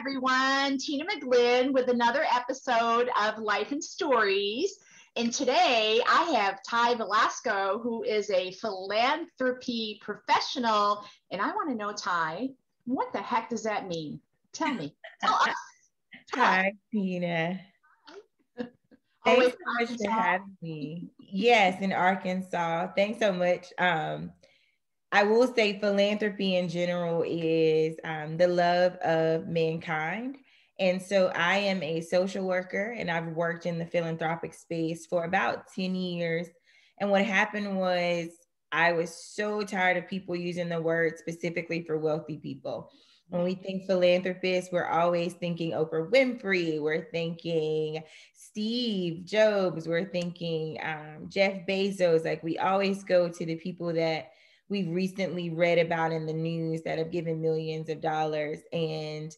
everyone. Tina McGlynn with another episode of Life and Stories. And today I have Ty Velasco, who is a philanthropy professional. And I want to know, Ty, what the heck does that mean? Tell me. Tell us. Hi, Tina. Oh, Thanks wait, so much for having me. Yes, in Arkansas. Thanks so much. I will say philanthropy in general is the love of mankind. And so I am a social worker and I've worked in the philanthropic space for about 10 years. And what happened was I was so tired of people using the word specifically for wealthy people. When we think philanthropists, we're always thinking Oprah Winfrey, we're thinking Steve Jobs, we're thinking Jeff Bezos. Like we always go to the people that we've recently read about in the news that have given millions of dollars. And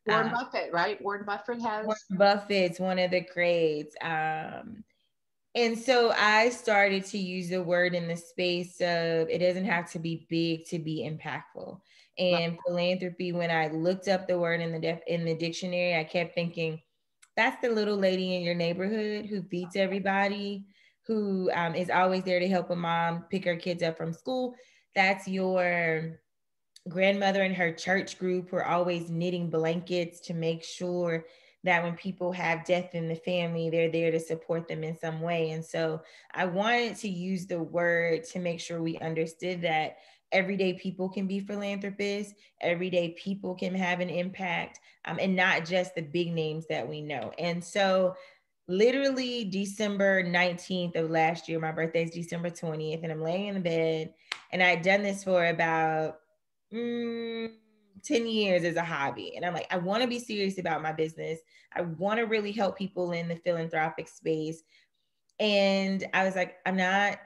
Warren Buffett, right? Warren Buffett has. Warren Buffett's one of the greats. And so I started to use the word in the space of it doesn't have to be big to be impactful. And philanthropy, when I looked up the word in the dictionary, I kept thinking, that's the little lady in your neighborhood who feeds everybody, who is always there to help a mom pick her kids up from school. That's your grandmother and her church group who are always knitting blankets to make sure that when people have death in the family, they're there to support them in some way. And so I wanted to use the word to make sure we understood that everyday people can be philanthropists, everyday people can have an impact, and not just the big names that we know. And so literally December 19th of last year, my birthday is December 20th, and I'm laying in the bed, and I'd done this for about 10 years as a hobby. And I'm like, I want to be serious about my business. I want to really help people in the philanthropic space. And I was like, I'm not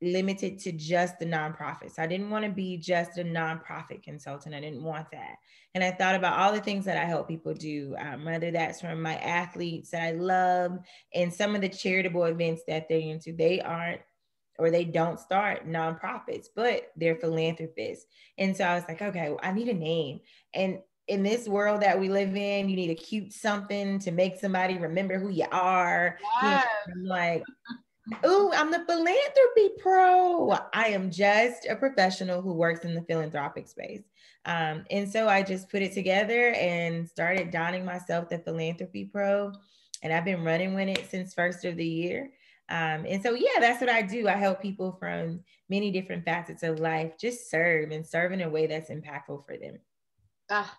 limited to just the nonprofits. I didn't want to be just a nonprofit consultant. I didn't want that. And I thought about all the things that I help people do, whether that's from my athletes that I love and some of the charitable events that they're into. They aren't or they don't start nonprofits, but they're philanthropists. And so I was like, okay, well, I need a name. And in this world that we live in, you need a cute something to make somebody remember who you are. Yes. I'm like, oh, I'm the philanthropy pro. I am just a professional who works in the philanthropic space. And so I just put it together and started donning myself the philanthropy pro. And I've been running with it since first of the year. And so, yeah, that's what I do. I help people from many different facets of life just serve and serve in a way that's impactful for them.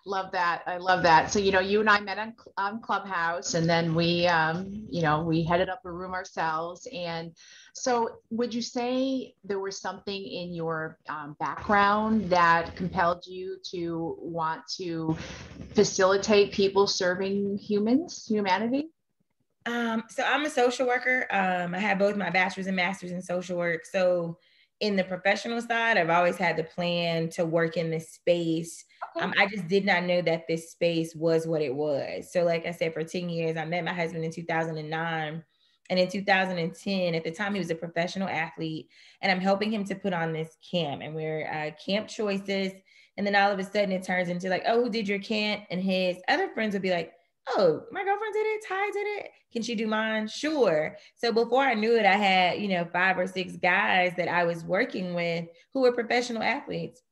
Love that. I love that. So, you and I met on Clubhouse, and then we headed up a room ourselves. And so would you say there was something in your background that compelled you to want to facilitate people serving humanity? So I'm a social worker. I have both my bachelor's and master's in social work. So in the professional side, I've always had the plan to work in this space. Okay. I just did not know that this space was what it was. So like I said, for 10 years, I met my husband in 2009. And in 2010, at the time, he was a professional athlete. And I'm helping him to put on this camp. And we're camp choices. And then all of a sudden, it turns into like, oh, who did your camp? And his other friends would be like, oh, my girlfriend did it, Ty did it. Can she do mine? Sure. So before I knew it, I had, 5 or 6 guys that I was working with who were professional athletes.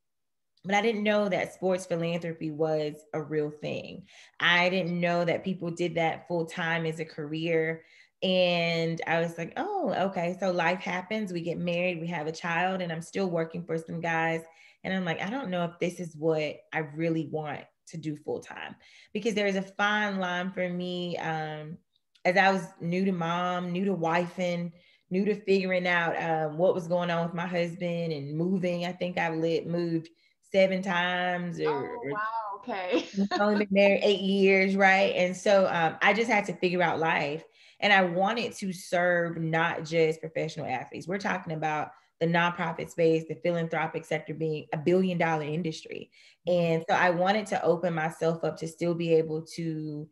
But I didn't know that sports philanthropy was a real thing. I didn't know that people did that full time as a career. And I was like, oh, okay. So life happens. We get married, we have a child, and I'm still working for some guys. And I'm like, I don't know if this is what I really want to do full time, because there's a fine line for me. As I was new to mom, new to wifing, new to figuring out what was going on with my husband and moving. I think I've moved 7 times Oh, wow. Okay. I've only been married 8 years, right? And so I just had to figure out life. And I wanted to serve not just professional athletes. We're talking about the nonprofit space, the philanthropic sector being $1 billion industry. And so I wanted to open myself up to still be able to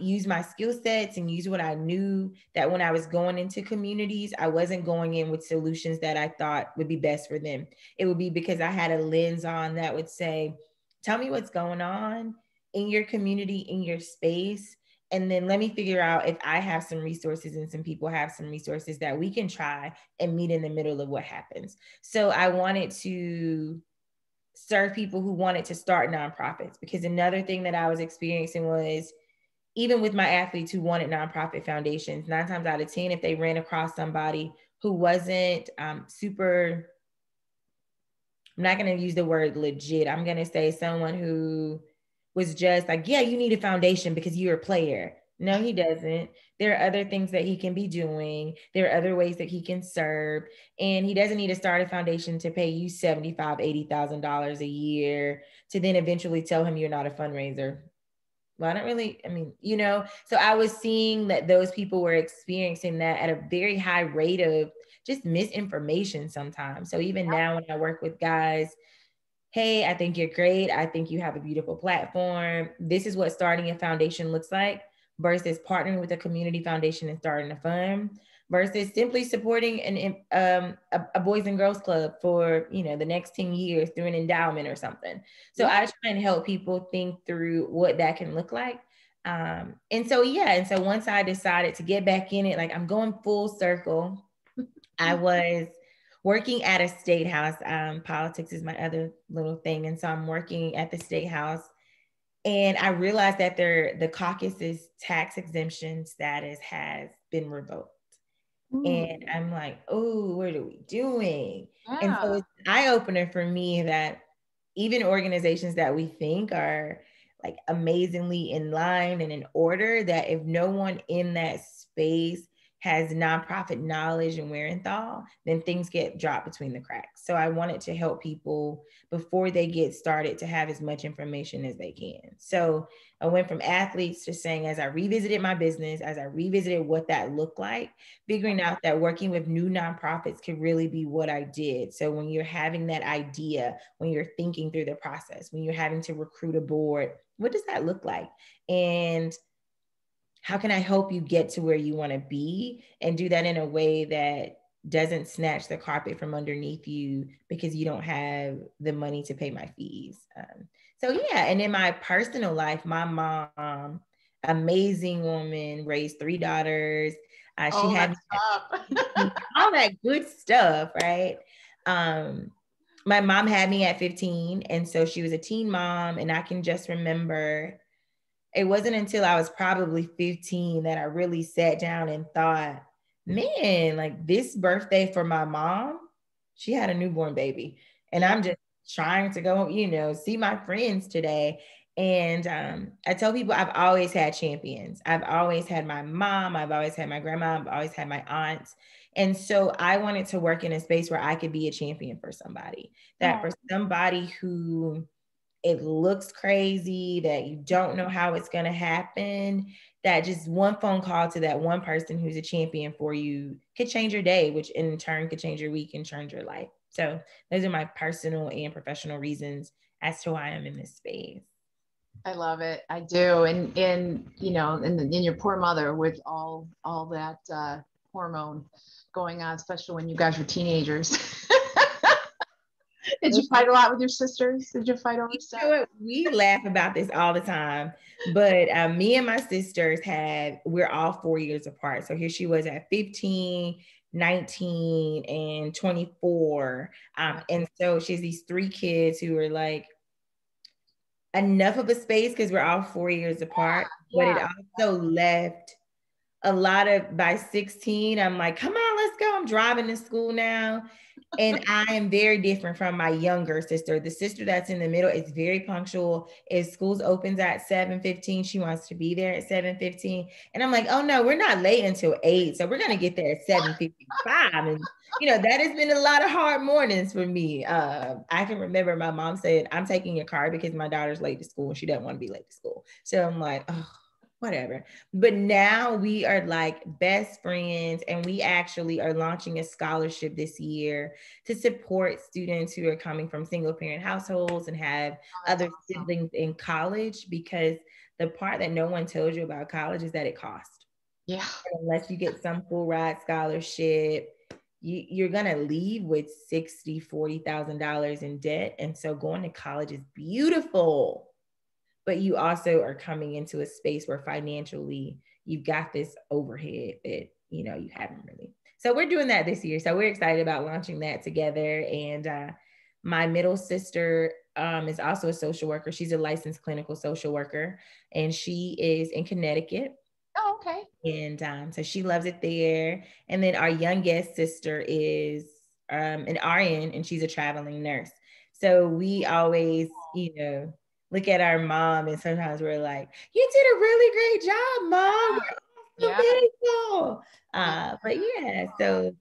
use my skill sets and use what I knew, that when I was going into communities, I wasn't going in with solutions that I thought would be best for them. It would be because I had a lens on that would say, tell me what's going on in your community, in your space. And then let me figure out if I have some resources and some people have some resources that we can try and meet in the middle of what happens. So I wanted to serve people who wanted to start nonprofits, because another thing that I was experiencing was, even with my athletes who wanted nonprofit foundations, 9 times out of 10, if they ran across somebody who wasn't super, I'm not going to use the word legit, I'm going to say someone who was just like, yeah, you need a foundation because you're a player. No, he doesn't. There are other things that he can be doing. There are other ways that he can serve. And he doesn't need to start a foundation to pay you $75,000, $80,000 a year to then eventually tell him you're not a fundraiser. Well, I don't really, I mean, you know, so I was seeing that those people were experiencing that at a very high rate of just misinformation sometimes. So even now when I work with guys, hey, I think you're great. I think you have a beautiful platform. This is what starting a foundation looks like, versus partnering with a community foundation and starting a fund, versus simply supporting a boys and girls club for, you know, the next 10 years through an endowment or something. So I try and help people think through what that can look like. And so once I decided to get back in it, like I'm going full circle. I was working at a state house. Politics is my other little thing. And so I'm working at the state house, and I realized that the caucus's tax exemption status has been revoked. And I'm like, oh, what are we doing? And so it's an eye opener for me that even organizations that we think are like amazingly in line and in order, that if no one in that space has nonprofit knowledge and wherewithal, then things get dropped between the cracks. So I wanted to help people before they get started to have as much information as they can. So I went from athletes to saying, as I revisited my business, as I revisited what that looked like, figuring out that working with new nonprofits could really be what I did. So when you're having that idea, when you're thinking through the process, when you're having to recruit a board, what does that look like? And how can I help you get to where you want to be, and do that in a way that doesn't snatch the carpet from underneath you because you don't have the money to pay my fees. And in my personal life, my mom, amazing woman, raised 3 daughters. She had all that good stuff, right? My mom had me at 15, and so she was a teen mom, and I can just remember it wasn't until I was probably 15 that I really sat down and thought, man, like this birthday for my mom, she had a newborn baby. And I'm just trying to go, you know, see my friends today. And I tell people I've always had champions. I've always had my mom. I've always had my grandma. I've always had my aunts. And so I wanted to work in a space where I could be a champion for somebody, that for somebody who it looks crazy, that you don't know how it's going to happen, that just one phone call to that one person who's a champion for you could change your day, which in turn could change your week and change your life. So those are my personal and professional reasons as to why I'm in this space. I love it. I do. And you know, in your poor mother with all that hormone going on, especially when you guys were teenagers. Did you fight a lot with your sisters? Did you fight over stuff? We laugh about this all the time, but me and my sisters we're all 4 years apart. So here she was at 15, 19, and 24. And so she has these 3 kids who are like enough of a space because we're all 4 years apart, but it also left a lot of, by 16, I'm like, come on, let's go. I'm driving to school now. And I am very different from my younger sister. The sister that's in the middle is very punctual. If schools opens at 7:15, she wants to be there at 7:15. And I'm like, oh no, we're not late until 8. So we're going to get there at 7:55. And, you know, that has been a lot of hard mornings for me. I can remember my mom said, I'm taking your car because my daughter's late to school and she doesn't want to be late to school. So I'm like, oh, whatever. But now we are like best friends, and we actually are launching a scholarship this year to support students who are coming from single parent households and have other siblings in college, because the part that no one tells you about college is that it costs. Yeah. Unless you get some full ride scholarship, you're going to leave with $60,000, $40,000 in debt. And so going to college is beautiful, but you also are coming into a space where financially you've got this overhead that, you know, you haven't really. So we're doing that this year. So we're excited about launching that together. And my middle sister is also a social worker. She's a licensed clinical social worker, and she is in Connecticut. Oh, okay. And so she loves it there. And then our youngest sister is an RN, and she's a traveling nurse. So we always, you know, look at our mom, and sometimes we're like, "You did a really great job, mom. We're Yeah. so but yeah, so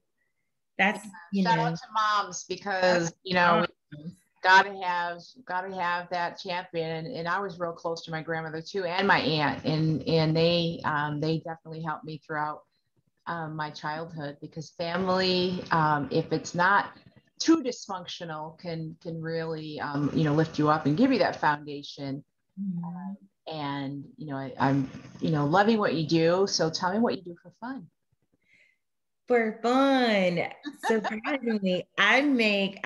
that's, you Shout know, out to moms, because you know, we gotta have that champion. And I was real close to my grandmother too, and my aunt, and they definitely helped me throughout my childhood, because family, if it's not too dysfunctional, can really you know, lift you up and give you that foundation. And you know, I'm you know, loving what you do. So tell me what you do for fun. For fun. Surprisingly, I make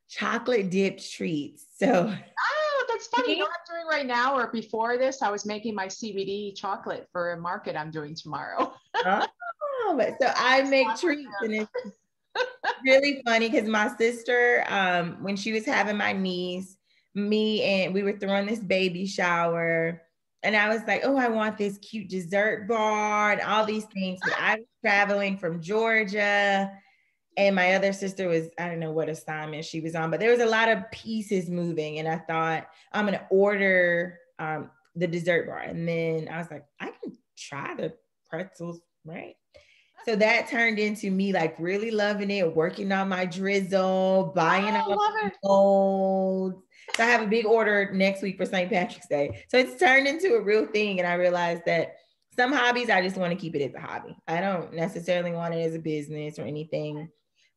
chocolate dipped treats. So Oh, that's funny. You know what I'm doing right now, or before this, I was making my CBD chocolate for a market I'm doing tomorrow. So I make treats, and it's really funny because my sister, when she was having my niece, we were throwing this baby shower, and I was like, oh, I want this cute dessert bar and all these things. But I was traveling from Georgia, and my other sister was, I don't know what assignment she was on, but there was a lot of pieces moving. And I thought, I'm going to order the dessert bar. And then I was like, I can try the pretzels, right? So that turned into me like really loving it, working on my drizzle, buying all the molds. So I have a big order next week for St. Patrick's Day. So it's turned into a real thing. And I realized that some hobbies, I just want to keep it as a hobby. I don't necessarily want it as a business or anything,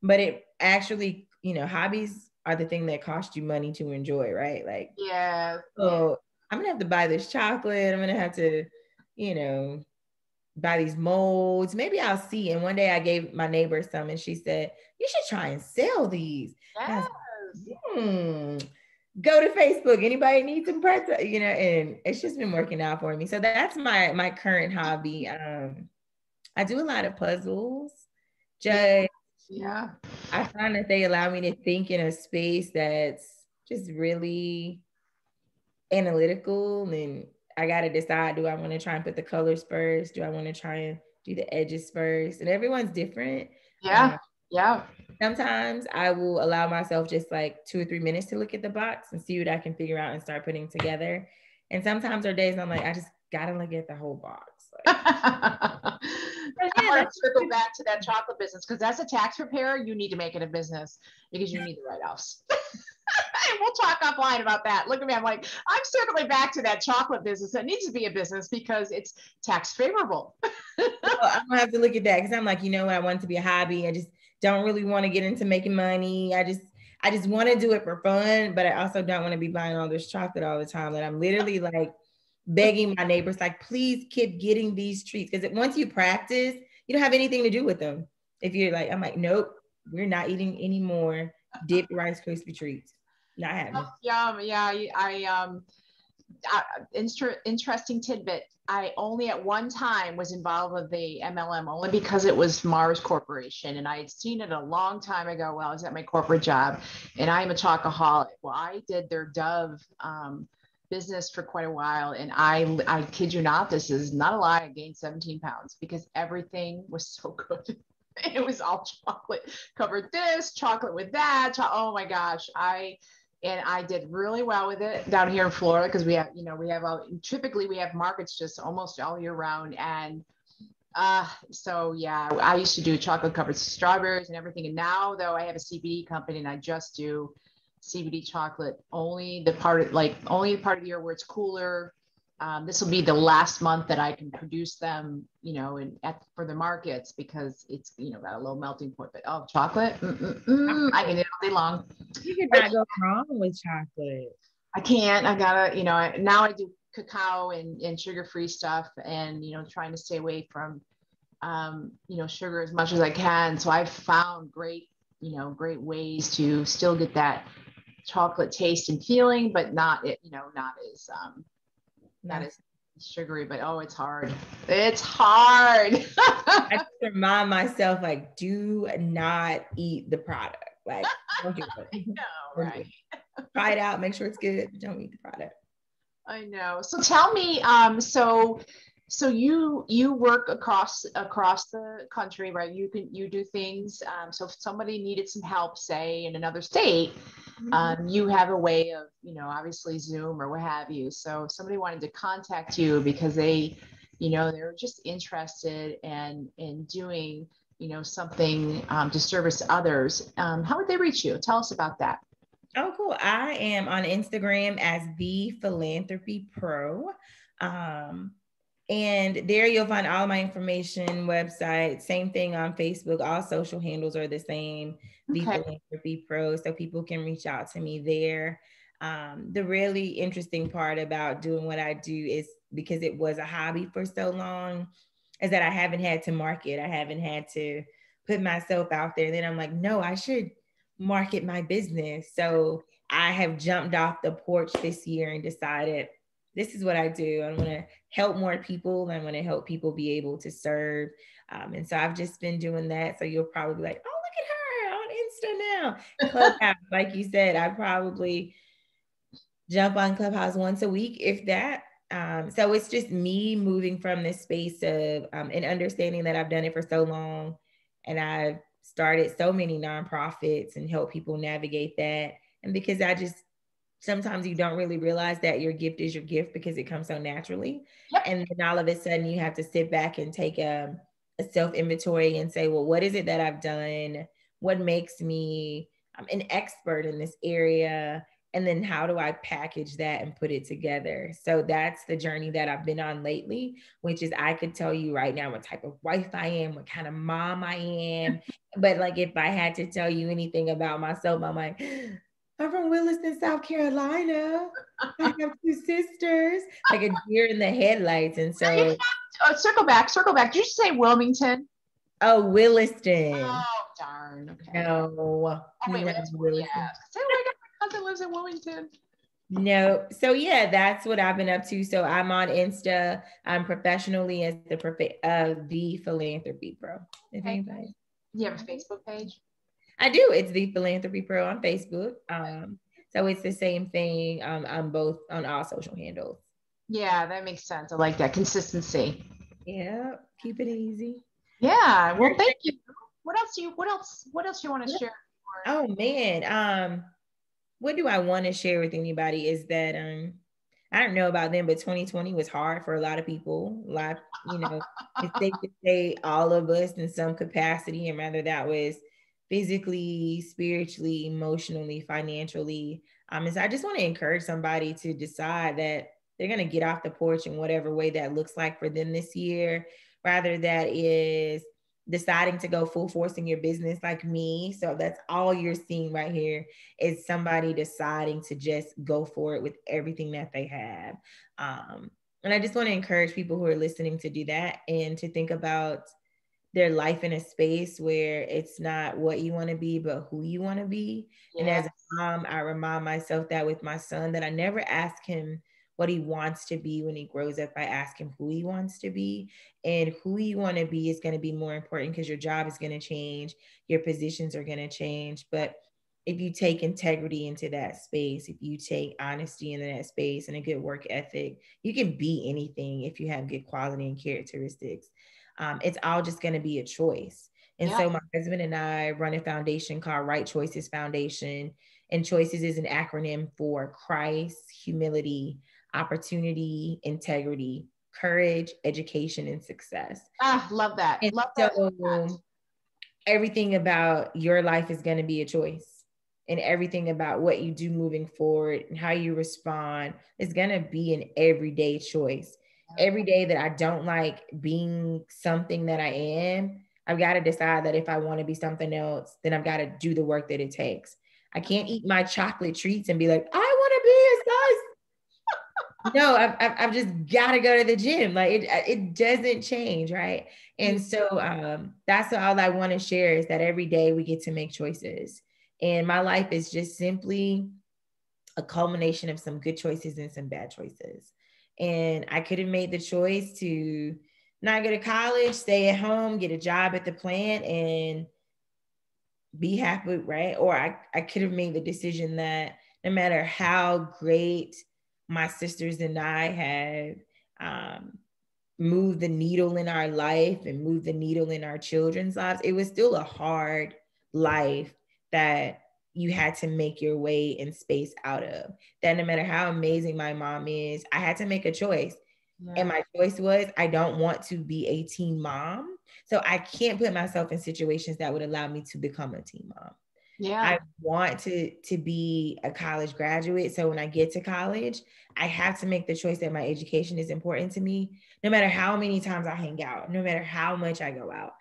but it actually, you know, hobbies are the thing that cost you money to enjoy, right? Like, Yeah. so I'm gonna have to buy this chocolate. I'm gonna have to, you know, buy these molds. Maybe I'll see. And one day I gave my neighbor some, and she said, you should try and sell these. Yes. Go to Facebook. Anybody needs some pretzel, you know, and it's just been working out for me. So that's my current hobby. I do a lot of puzzles. Just yeah. I find that they allow me to think in a space that's just really analytical, and I got to decide, do I want to try and put the colors first? Do I want to try and do the edges first? And everyone's different. Yeah. Yeah. Sometimes I will allow myself just like 2 or 3 minutes to look at the box and see what I can figure out and start putting together. And sometimes there are days I'm like, I just got to look at the whole box. Like, I want to circle back to that chocolate business, because as a tax preparer, you need to make it a business, because you need the write-offs. And we'll talk offline about that. Look at me. I'm like, I'm circling back to that chocolate business. It needs to be a business because it's tax favorable. Well, I'm gonna have to look at that, because I'm like, you know what? I want it to be a hobby. I just don't really want to get into making money. I just want to do it for fun, but I also don't want to be buying all this chocolate all the time. That I'm literally like begging my neighbors, like, please keep getting these treats, because once you practice, you don't have anything to do with them. If you're like, I'm like, nope, we're not eating any more dipped Rice Krispie treats. Not happening. Yeah. Interesting tidbit. I only at one time was involved with the MLM, only because it was Mars Corporation, and I had seen it a long time ago while I was at my corporate job. And I'm a chocoholic. Well, I did their Dove business for quite a while, and I kid you not, this is not a lie, I gained 17 pounds because everything was so good. It was all chocolate covered, this chocolate with that. Oh my gosh. I did really well with it down here in Florida, because we have, you know, typically we have markets just almost all year round. And so yeah, I used to do chocolate covered strawberries and everything. And now though, I have a CBD company, and I just do CBD chocolate, only the part of the year where it's cooler. This will be the last month that I can produce them, you know, for the markets, because it's, you know, got a low melting point. But chocolate, I can eat it all day long. You cannot go wrong with chocolate. I can't. I gotta, you know, now I do cacao and sugar-free stuff, and you know, trying to stay away from, you know, sugar as much as I can. So I've found great ways to still get that chocolate taste and feeling, but not not Nice. as sugary, but oh, it's hard. It's hard. I just remind myself, like, do not eat the product. Like, don't do it. I know, right? Try it out, make sure it's good, but don't eat the product. I know. So tell me, so you work across the country, right? You do things. So if somebody needed some help, say in another state, you have a way of, obviously Zoom or what have you. So if somebody wanted to contact you because they're just interested in doing, something to service others, how would they reach you? Tell us about that. Oh, cool. I am on Instagram as the Philanthropy Pro. And there you'll find all my information, website, same thing on Facebook. All social handles are the same, the Okay. Philanthropy Pro, so people can reach out to me there. The really interesting part about doing what I do is because it was a hobby for so long, is that I haven't had to market. I haven't had to put myself out there. Then I'm like, no, I should market my business. So I have jumped off the porch this year and decided this is what I do. I want to help more people. I want to help people be able to serve. And so I've just been doing that. So you'll probably be like, oh, look at her on Insta now. Clubhouse, like you said, I probably jump on Clubhouse once a week, if that. So it's just me moving from this space of and understanding that I've done it for so long, and I've started so many nonprofits and help people navigate that. And because sometimes you don't really realize that your gift is your gift because it comes so naturally. Yep. And then all of a sudden you have to sit back and take a self-inventory and say, well, what is it that I've done? What makes me an expert in this area? And then how do I package that and put it together? So that's the journey that I've been on lately, which is I could tell you right now what type of wife I am, what kind of mom I am. But like, if I had to tell you anything about myself, I'm like, I'm from Williston, South Carolina. I have two sisters, like a deer in the headlights. And so, Circle back. Did you say Wilmington? oh, Williston. Oh, darn. Okay. No, Oh, wait, no, that's Williston. yeah. Say, oh my God, my cousin lives in Wilmington. No. So yeah, that's what I've been up to. So I'm on Insta. I'm professionally as the Philanthropy Pro. If Okay. anybody. You have a Facebook page? I do. It's the Philanthropy Pro on Facebook. So it's the same thing on all social handles. Yeah, that makes sense. I like that consistency. Yeah, keep it easy. Yeah. Well, thank you. What else you want to share? Oh man. What do I want to share with anybody is that I don't know about them, but 2020 was hard for a lot of people. A lot, it's safe to say all of us in some capacity, and whether that was physically, spiritually, emotionally, financially. And so I just want to encourage somebody to decide that they're going to get off the porch in whatever way that looks like for them this year, rather that is deciding to go full force in your business like me. So that's all you're seeing right here is somebody deciding to just go for it with everything that they have. And I just want to encourage people who are listening to do that and to think about their life in a space where it's not what you want to be, but who you want to be. Yes. And as a mom, I remind myself that with my son, that I never ask him what he wants to be when he grows up. I ask him who he wants to be, and who you want to be is going to be more important because your job is going to change. Your positions are going to change. But if you take integrity into that space, if you take honesty into that space and a good work ethic, you can be anything if you have good quality and characteristics. It's all just going to be a choice. And so my husband and I run a foundation called Right Choices Foundation. And choices is an acronym for Christ, humility, opportunity, integrity, courage, education, and success. Love that. And love so that. Everything about your life is going to be a choice. And everything about what you do moving forward and how you respond is going to be an everyday choice. Every day that I don't like being something that I am, I've got to decide that if I want to be something else, then I've got to do the work that it takes. I can't eat my chocolate treats and be like, I want to be a size. No, I've just got to go to the gym. Like it doesn't change, right? And so that's all I want to share is that every day we get to make choices. And my life is just simply a culmination of some good choices and some bad choices. And I could have made the choice to not go to college, stay at home, get a job at the plant, and be happy, right? Or I could have made the decision that no matter how great my sisters and I have moved the needle in our life and moved the needle in our children's lives, it was still a hard life that you had to make your way and space out of. That no matter how amazing my mom is, I had to make a choice. Yeah. And my choice was, I don't want to be a teen mom. So I can't put myself in situations that would allow me to become a teen mom. Yeah. I want to be a college graduate. So when I get to college, I have to make the choice that my education is important to me, no matter how many times I hang out, no matter how much I go out.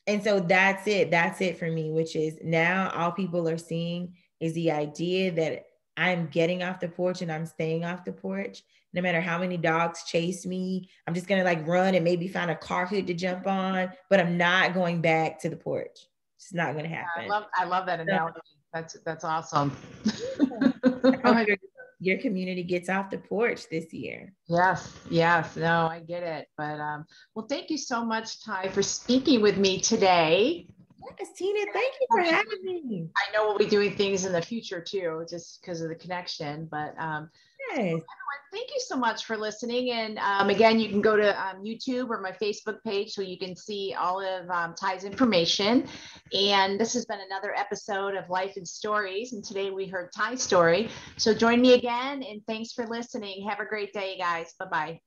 And so that's it. That's it for me, which is now all people are seeing is the idea that I'm getting off the porch and I'm staying off the porch. No matter how many dogs chase me, I'm just going to like run and maybe find a car hood to jump on, but I'm not going back to the porch. It's not going to happen. I love that analogy. That's awesome. Your community gets off the porch this year. Yes. No, I get it. But well, thank you so much, Ty, for speaking with me today. Yes, Tina, thank you for having me. I know we'll be doing things in the future too, just because of the connection. But yes. So everyone, thank you so much for listening. And again, you can go to YouTube or my Facebook page so you can see all of Ty's information. And this has been another episode of Life and Stories. And today we heard Ty's story. So join me again. And thanks for listening. Have a great day, guys. Bye-bye.